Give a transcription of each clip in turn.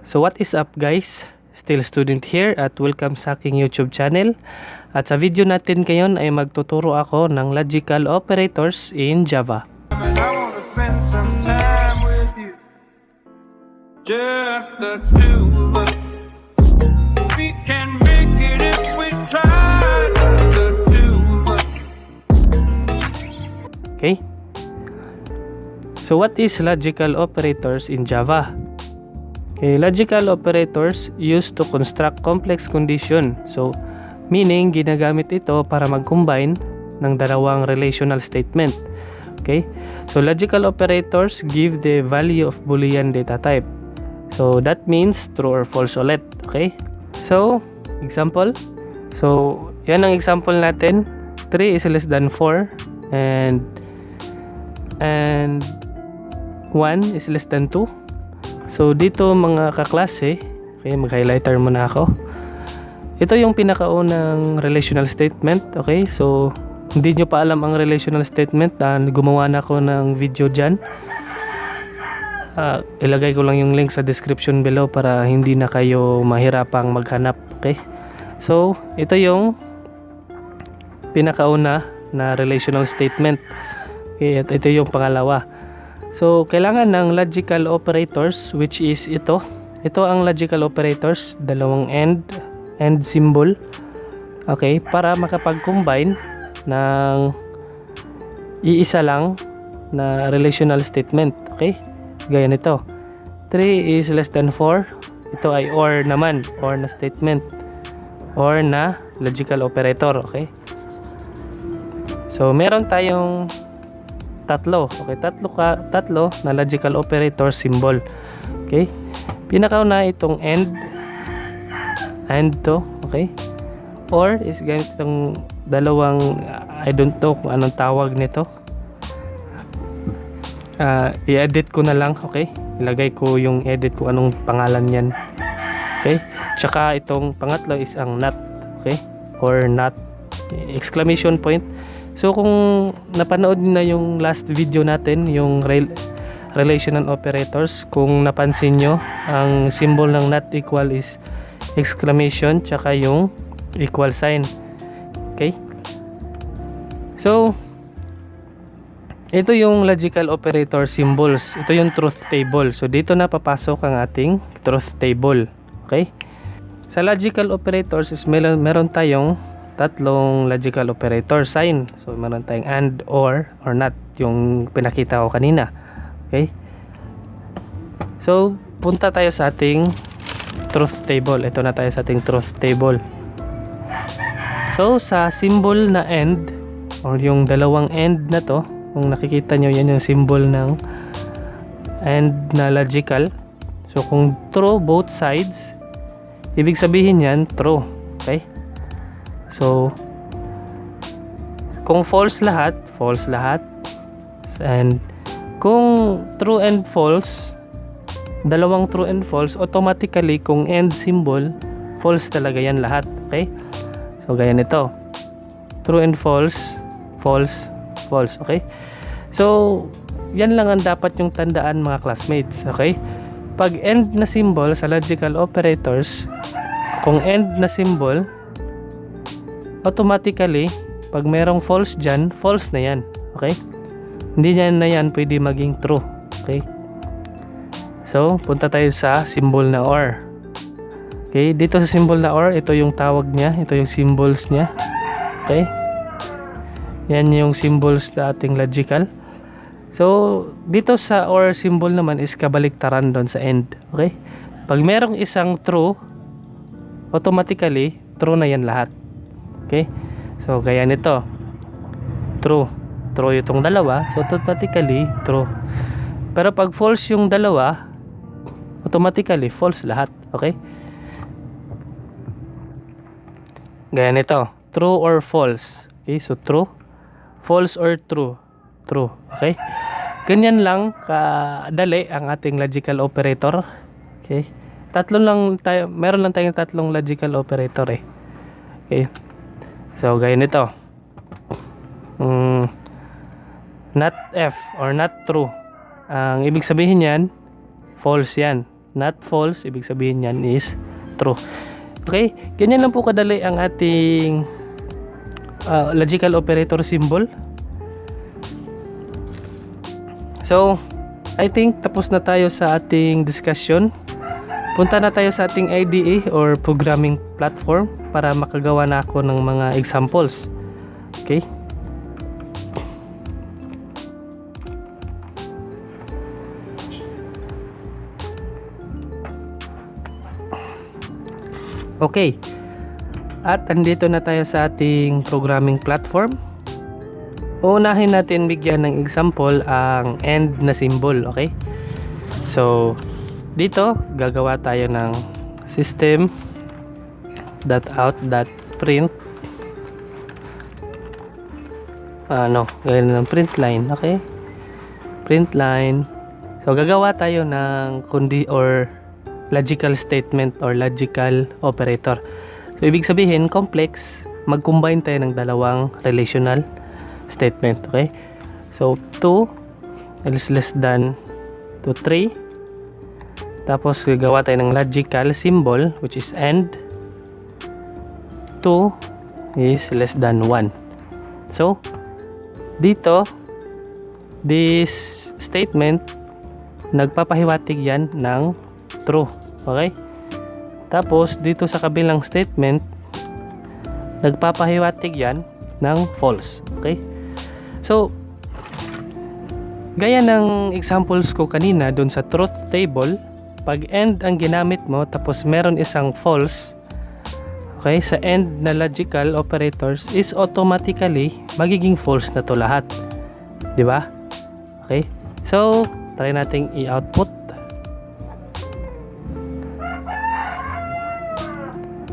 So what is up guys? Still student here at welcome sa aking YouTube channel. At sa video natin ngayon ay magtuturo ako ng logical operators in Java. And I wanna spend some time with you. Just the two of us. We can make it if we try. Just the two of us. Okay? So what is logical operators in Java? Okay, logical operators used to construct complex condition. So meaning ginagamit ito para mag-combine ng dalawang relational statement. Okay? So logical operators give the value of Boolean data type. So that means true or false ulit. Okay? So, example. So, yan ang example natin. 3 is less than 4 and 1 is less than 2. So, dito mga kaklase, okay, mag-highlighter muna ako. Ito yung pinakaunang relational statement. Okay? So, hindi nyo pa alam ang relational statement, gumawa na ako ng video dyan. Ilagay ko lang yung link sa description below para hindi na kayo mahirapang maghanap. Okay? So, ito yung pinakauna na relational statement. Okay, at ito yung pangalawa. So, kailangan ng logical operators which is ito. Ito ang logical operators, dalawang and symbol. Okay, para makapag-combine ng iisa lang na relational statement. Okay? Gaya nito. 3 is less than 4. Ito ay or naman, or na statement. Or na logical operator. Okay? So, meron tayong tatlo. Okay, tatlo na logical operator symbol. Okay? Pinakauna itong and to, okay? Or is gamit itong dalawang I don't know kung anong tawag nito. I-edit ko na lang, okay? Ilagay ko yung edit ko anong pangalan niyan. Okay? Tsaka itong pangatlo is ang not, okay? Or not exclamation point. So kung napanood na yung last video natin, yung relational operators, kung napansin nyo, ang symbol ng not equal is exclamation tsaka yung equal sign. Okay? So, ito yung logical operator symbols. Ito yung truth table. So, dito na papasok ang ating truth table. Okay? Sa logical operators is meron tayong tatlong logical operator sign. So, meron tayong and, or not. Yung pinakita ko kanina. Okay? So, punta tayo sa ating truth table. Ito na tayo sa ating truth table. So, sa symbol na and, or yung dalawang and na to, kung nakikita nyo, yan yung symbol ng and na logical. So, kung true both sides, ibig sabihin yan, true. Okay? So, kung false lahat, false lahat. And kung true and false, dalawang true and false, automatically, kung and symbol, false talaga yan lahat. Okay? So, gaya nito. True and false, false, false. Okay? So, yan lang ang dapat yung tandaan mga classmates. Okay? Pag and na symbol sa logical operators, kung and na symbol, automatically, pag merong false dyan, false na yan. Okay? Hindi na yan pwede maging true. Okay? So, punta tayo sa symbol na or. Okay? Dito sa symbol na or, ito yung tawag niya. Ito yung symbols niya. Okay? Yan yung symbols na ating logical. So, dito sa or symbol naman is kabaliktaran doon sa end. Okay? Pag merong isang true, automatically, true na yan lahat. Okay? So, gaya nito. True. True itong dalawa. So, automatically, true. Pero pag false yung dalawa, automatically, false lahat. Okay? Gaya nito. True or false. Okay? So, true. False or true. True. Okay? Ganyan lang kadali ang ating logical operator. Okay? Meron lang tayong tatlong logical operator eh. Okay? So, gaya nito. Not F or not true. Ang ibig sabihin yan, false yan. not false, ibig sabihin yan is true. Okay, ganyan lang po kadali ang ating logical operator symbol. So, I think tapos na tayo sa ating discussion. Punta na tayo sa ating IDE or programming platform para makagawa na ako ng mga examples. Okay? Okay. At andito na tayo sa ating programming platform. Uunahin natin bigyan ng example ang AND na symbol, okay? So, dito gagawa tayo ng system.out.print ganyan ng print line, okay? Print line. So, gagawa tayo ng logical statement or logical operator. So, ibig sabihin, complex, mag-combine tayo ng dalawang relational statement, okay? So, 2 is less than to 3. Tapos, gagawa tayo ng logical symbol, which is AND. 2 is less than 1. So, dito, this statement, nagpapahiwatig yan ng true. Okay? Tapos, dito sa kabilang statement, nagpapahiwatig yan ng false. Okay? So, gaya ng examples ko kanina dun sa truth table, pag AND ang ginamit mo, tapos meron isang false, okay, sa AND na logical operators is automatically magiging false na to lahat. Diba? Okay? So, try nating i-output.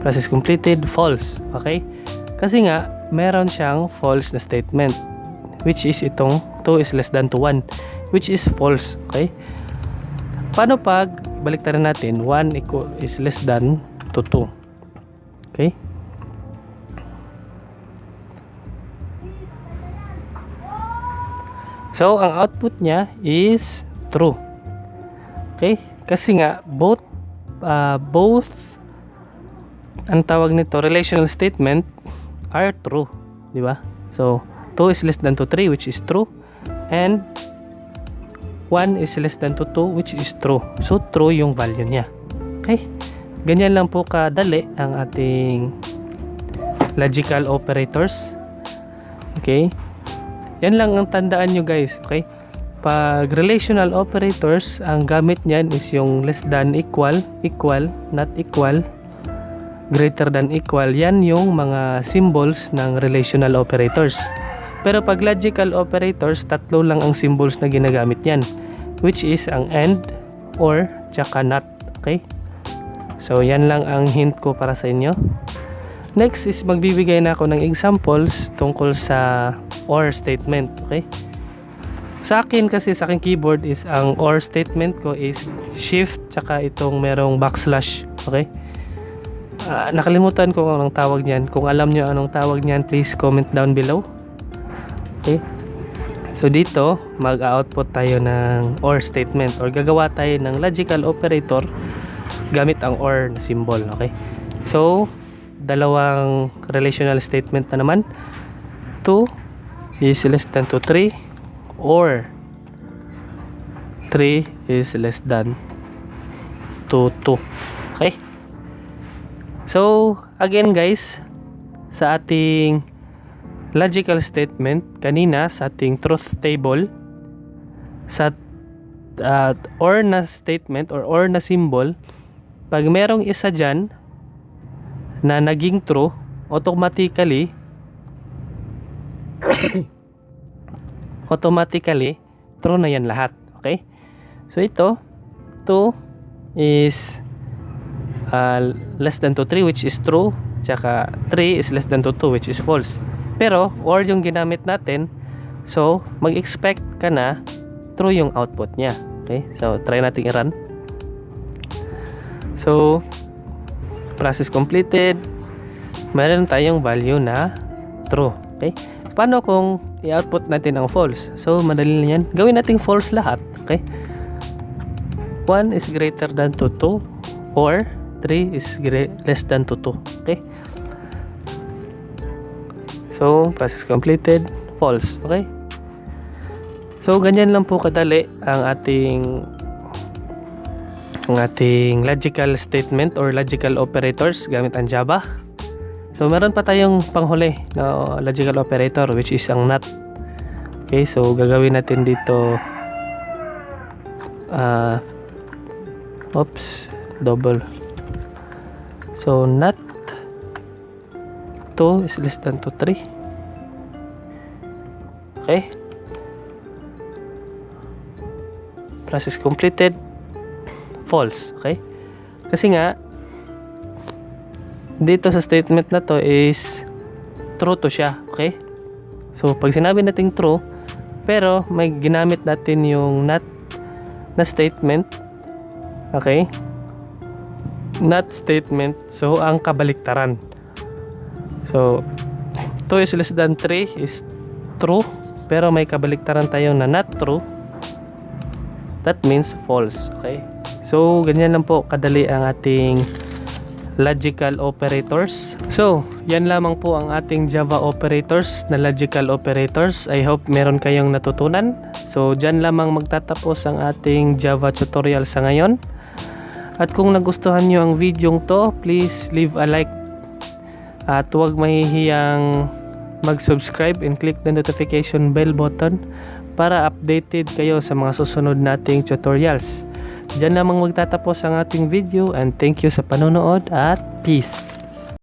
Process completed, false. Okay? Kasi nga, meron siyang false na statement, which is itong 2 is less than to 1, which is false. Okay? Paano pag baliktaran natin 1 is less than to 2? Okay? So, ang output niya is true. Okay? Kasi nga, both ang tawag nito, relational statement are true. Di ba? So, 2 is less than to 3, which is true. And 1 is less than to 2, which is true. So, true yung value niya. Okay? Ganyan lang po kadali ang ating logical operators. Okay? Yan lang ang tandaan nyo guys. Okay? Pag relational operators, ang gamit niyan is yung less than, equal, not equal, greater than, equal. Yan yung mga symbols ng relational operators. Pero pag logical operators, tatlo lang ang symbols na ginagamit yan, which is ang AND, OR, tsaka NOT. Okay? So, yan lang ang hint ko para sa inyo. Next is magbibigay na ako ng examples tungkol sa OR statement. Okay? Sa akin kasi, sa aking keyboard is ang OR statement ko is shift tsaka itong merong backslash. Okay? Nakalimutan ko kung anong tawag niyan. Kung alam nyo anong tawag niyan, please comment down below. Okay? So dito, mag-output tayo ng OR statement or gagawa tayo ng logical operator gamit ang OR na symbol. Okay? So, dalawang relational statement na naman. 2 is less than to 3 or 3 is less than to 2. Okay? So, again guys, sa ating logical statement kanina, sa ating truth table, sa OR na statement or OR na symbol, pag merong isa dyan na naging true, automatically true na yan lahat. Okay? So ito, 2 is less than to 3, which is true, tsaka 3 is less than to 2, which is false. Pero OR yung ginamit natin, so mag-expect ka na true yung output niya. Okay? So try natin i-run. So process completed, meron tayong value na true. Okay? Paano kung i-output natin ang false? So madali lang yan, gawin natin false lahat. Okay? 1 is greater than to 2 or 3 is less than to 2. Okay? So, process completed, false. Okay? So, ganyan lang po kadali ang ating logical statement or logical operators gamit ang Java. So, meron pa tayong panghuli na logical operator which is ang not. Okay, so gagawin natin dito double. So, not 2 is less than to 3. Okay. Process completed, false. Okay. Kasi nga dito sa statement na to is true to siya. Okay. So, pag sinabi nating true, pero may ginamit natin yung not na statement. Okay? Not statement. So, ang kabaliktaran. So, 2 is less than 3 is true, pero may kabaliktaran tayo na not true. That means false. Okay? So, ganyan lang po kadali ang ating logical operators. So, yan lamang po ang ating Java operators na logical operators. I hope meron kayong natutunan. So, dyan lamang magtatapos ang ating Java tutorial sa ngayon. At kung nagustuhan nyo ang video to, please leave a like. At huwag mahihiyang mag-subscribe and click the notification bell button para updated kayo sa mga susunod nating tutorials. Diyan lamang magtatapos ang ating video and thank you sa panonood at peace!